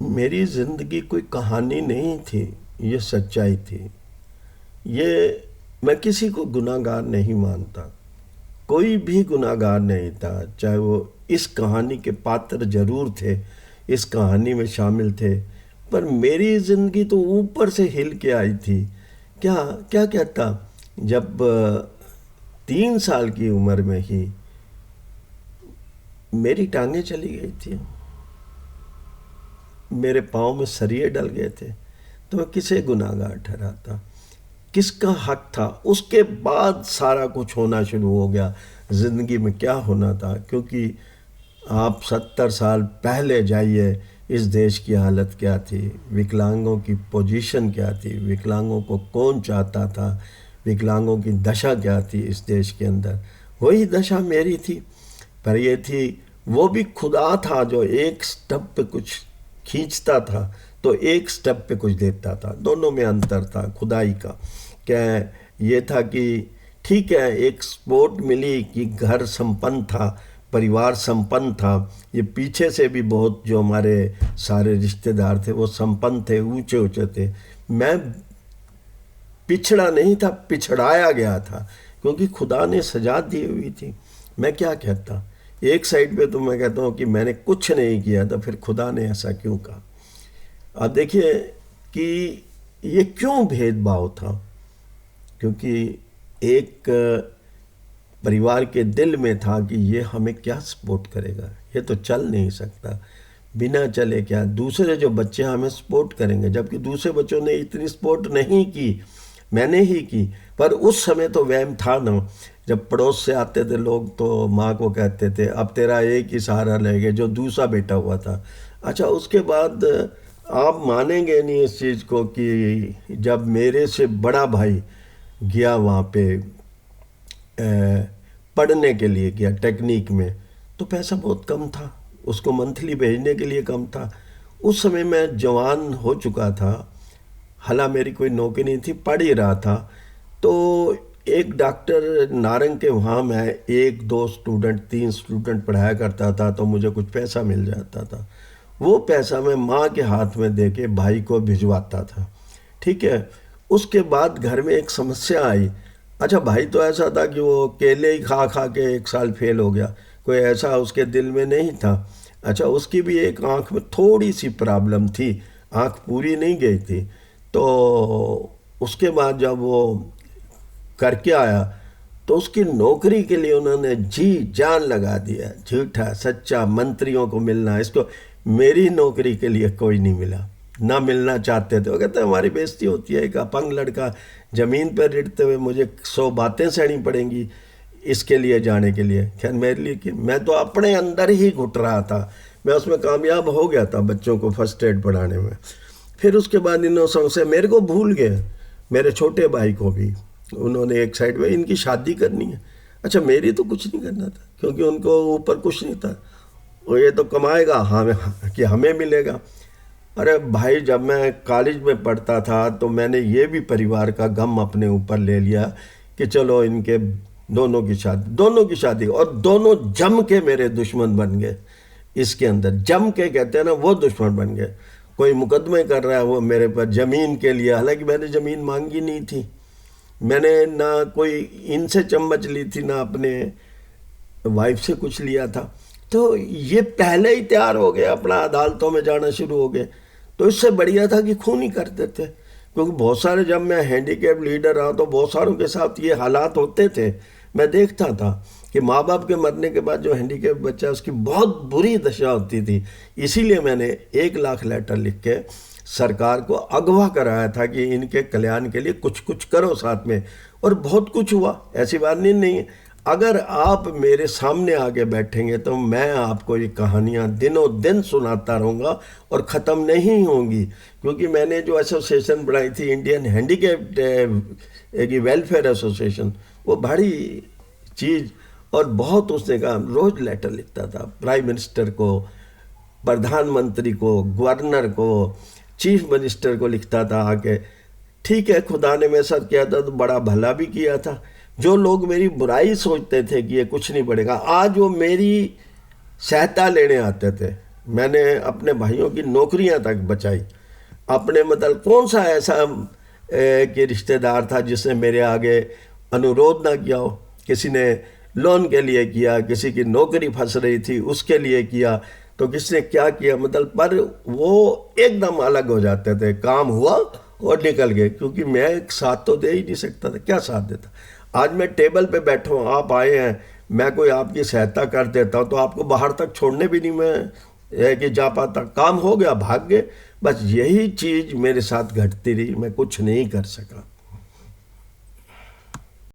मेरी ज़िंदगी कोई कहानी नहीं थी, ये सच्चाई थी। ये मैं किसी को गुनाहगार नहीं मानता। कोई भी गुनाहगार नहीं था, चाहे वो इस कहानी के पात्र ज़रूर थे, इस कहानी में शामिल थे, पर मेरी ज़िंदगी तो ऊपर से हिल के आई थी। क्या क्या कहता, जब 3 साल की उम्र में ही मेरी टांगें चली गई थी, मेरे पाँव में सरिये डल गए थे, तो मैं किसे गुनाहगार ठहराता, किसका हक था। उसके बाद सारा कुछ होना शुरू हो गया ज़िंदगी में, क्या होना था। क्योंकि आप 70 साल पहले जाइए, इस देश की हालत क्या थी, विकलांगों की पोजीशन क्या थी, विकलांगों को कौन चाहता था, विकलांगों की दशा क्या थी इस देश के अंदर। वही दशा मेरी थी, पर ये थी, वो भी खुदा था जो एक स्टेप पे कुछ खींचता था तो एक स्टेप पे कुछ देता था। दोनों में अंतर था खुदाई का। क्या ये था कि ठीक है, एक सपोर्ट मिली कि घर संपन्न था, परिवार संपन्न था। ये पीछे से भी बहुत जो हमारे सारे रिश्तेदार थे वो संपन्न थे, ऊंचे ऊंचे थे। मैं पिछड़ा नहीं था, पिछड़ाया गया था, क्योंकि खुदा ने सजा दी हुई थी। मैं क्या कहता, एक साइड पे तो मैं कहता हूँ कि मैंने कुछ नहीं किया, तो फिर खुदा ने ऐसा क्यों कहा। अब देखिए कि ये क्यों भेदभाव था। क्योंकि एक परिवार के दिल में था कि ये हमें क्या सपोर्ट करेगा, ये तो चल नहीं सकता, बिना चले क्या दूसरे जो बच्चे हमें सपोर्ट करेंगे, जबकि दूसरे बच्चों ने इतनी सपोर्ट नहीं की, मैंने ही की। पर उस समय तो वहम था ना, जब पड़ोस से आते थे लोग तो माँ को कहते थे अब तेरा एक ही सहारा रहेगा, जो दूसरा बेटा हुआ था। अच्छा, उसके बाद आप मानेंगे नहीं इस चीज़ को कि जब मेरे से बड़ा भाई गया वहाँ पे पढ़ने के लिए, गया टेक्निक में, तो पैसा बहुत कम था, उसको मंथली भेजने के लिए कम था। उस समय मैं जवान हो चुका था, हालांकि मेरी कोई नौकरी नहीं थी, पढ़ ही रहा था। तो एक डॉक्टर नारंग के वहाँ मैं एक दो स्टूडेंट, 3 स्टूडेंट पढ़ाया करता था, तो मुझे कुछ पैसा मिल जाता था। वो पैसा मैं माँ के हाथ में दे के भाई को भिजवाता था। ठीक है। उसके बाद घर में एक समस्या आई। अच्छा, भाई तो ऐसा था कि वो केले ही खा खा के 1 साल फेल हो गया, कोई ऐसा उसके दिल में नहीं था। अच्छा, उसकी भी एक आंख में थोड़ी सी प्रॉब्लम थी, आंख पूरी नहीं गई थी। तो उसके बाद जब वो करके आया, तो उसकी नौकरी के लिए उन्होंने जी जान लगा दिया। झूठा सच्चा मंत्रियों को मिलना, इसको मेरी नौकरी के लिए कोई नहीं मिला, ना मिलना चाहते थे। वो कहते हमारी बेइज्जती होती है, एक अपंग लड़का ज़मीन पर रिड़ते हुए मुझे 100 बातें सहनी पड़ेंगी इसके लिए जाने के लिए। खैर मेरे लिए कि मैं तो अपने अंदर ही घुट रहा था, मैं उसमें कामयाब हो गया था बच्चों को फर्स्ट एड पढ़ाने में। फिर उसके बाद इन से मेरे को भूल गए, मेरे छोटे भाई को भी उन्होंने एक साइड में, इनकी शादी करनी है। अच्छा, मेरी तो कुछ नहीं करना था, क्योंकि उनको ऊपर कुछ नहीं था, वो ये तो कमाएगा हमें कि हमें मिलेगा। अरे भाई, जब मैं कॉलेज में पढ़ता था तो मैंने ये भी परिवार का गम अपने ऊपर ले लिया कि चलो इनके दोनों की शादी, और दोनों जम के मेरे दुश्मन बन गए। इसके अंदर जम के कहते हैं ना, वो दुश्मन बन गए। कोई मुकदमे कर रहा है वो मेरे पर ज़मीन के लिए, हालांकि मैंने ज़मीन मांगी नहीं थी, मैंने ना कोई इनसे चम्मच ली थी, ना अपने वाइफ से कुछ लिया था। तो ये पहले ही तैयार हो गए, अपना अदालतों में जाना शुरू हो गए। तो इससे बढ़िया था कि खून ही कर देते, क्योंकि बहुत सारे, जब मैं हैंडीकैप लीडर रहा तो बहुत सारों के साथ ये हालात होते थे। मैं देखता था कि माँ बाप के मरने के बाद जो हैंडीकैप बच्चा, उसकी बहुत बुरी दशा होती थी। इसीलिए मैंने 1 लाख लेटर लिख के सरकार को अगवा कराया था कि इनके कल्याण के लिए कुछ कुछ करो साथ में, और बहुत कुछ हुआ, ऐसी बात नहीं है। अगर आप मेरे सामने आके बैठेंगे तो मैं आपको ये कहानियाँ दिनों दिन सुनाता रहूँगा और ख़त्म नहीं होंगी। क्योंकि मैंने जो एसोसिएशन बनाई थी, इंडियन हैंडीकैप्ड वेलफेयर एसोसिएशन, वो बड़ी चीज़, और बहुत उसने कहा, रोज़ लेटर लिखता था प्राइम मिनिस्टर को, प्रधानमंत्री को, गवर्नर को, चीफ मिनिस्टर को लिखता था आके। ठीक है, खुदा ने मेरे साथ किया था तो बड़ा भला भी किया था। जो लोग मेरी बुराई सोचते थे कि ये कुछ नहीं पड़ेगा, आज वो मेरी सहायता लेने आते थे। मैंने अपने भाइयों की नौकरियां तक बचाई। अपने मतलब कौन सा ऐसा कि रिश्तेदार था जिसने मेरे आगे अनुरोध ना किया हो। किसी ने लोन के लिए किया, किसी की नौकरी फंस रही थी उसके लिए किया, तो किसने क्या किया, मतलब पर वो एकदम अलग हो जाते थे। काम हुआ और निकल गए, क्योंकि मैं एक साथ तो दे ही नहीं सकता था, क्या साथ देता। आज मैं टेबल पे बैठा हूँ, आप आए हैं, मैं कोई आपकी सहायता कर देता हूँ तो आपको बाहर तक छोड़ने भी नहीं मैं कि जा पाता। काम हो गया, भाग गए। बस यही चीज़ मेरे साथ घटती रही, मैं कुछ नहीं कर सका।